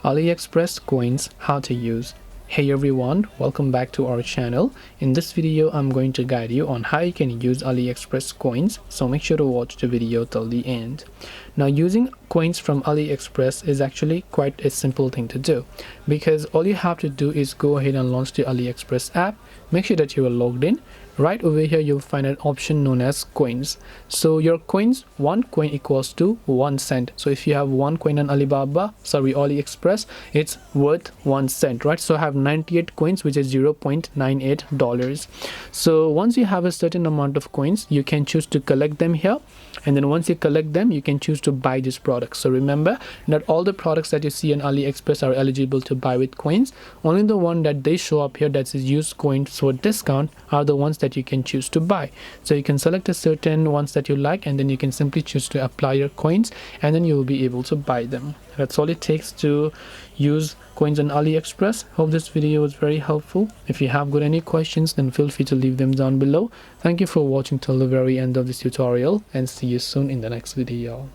AliExpress coins, how to use. Hey everyone, welcome back to our channel. In this video I'm going to guide you on how you can use AliExpress coins, so make sure to watch the video till the end. Now, using coins from AliExpress is actually quite a simple thing to do, because all you have to do is go ahead and launch the AliExpress app. Make sure that you are logged in. Right over here you'll find an option known as coins. So your coins, one coin equals to 1 cent. So if you have one coin on AliExpress, it's worth 1 cent, right? So I have 98 coins, which is $0.98. So once you have a certain amount of coins, you can choose to collect them here, and then once you collect them, you can choose to buy this product. So remember, not all the products that you see on AliExpress are eligible to buy with coins. Only the one that they show up here that says use coins for discount are the ones that you can choose to buy. So you can select a certain ones that you like, and then you can simply choose to apply your coins, and then you will be able to buy them. That's all it takes to use coins on AliExpress. Hope this video was very helpful. If you have got any questions, then feel free to leave them down below. Thank you for watching till the very end of this tutorial, and see you soon in the next video.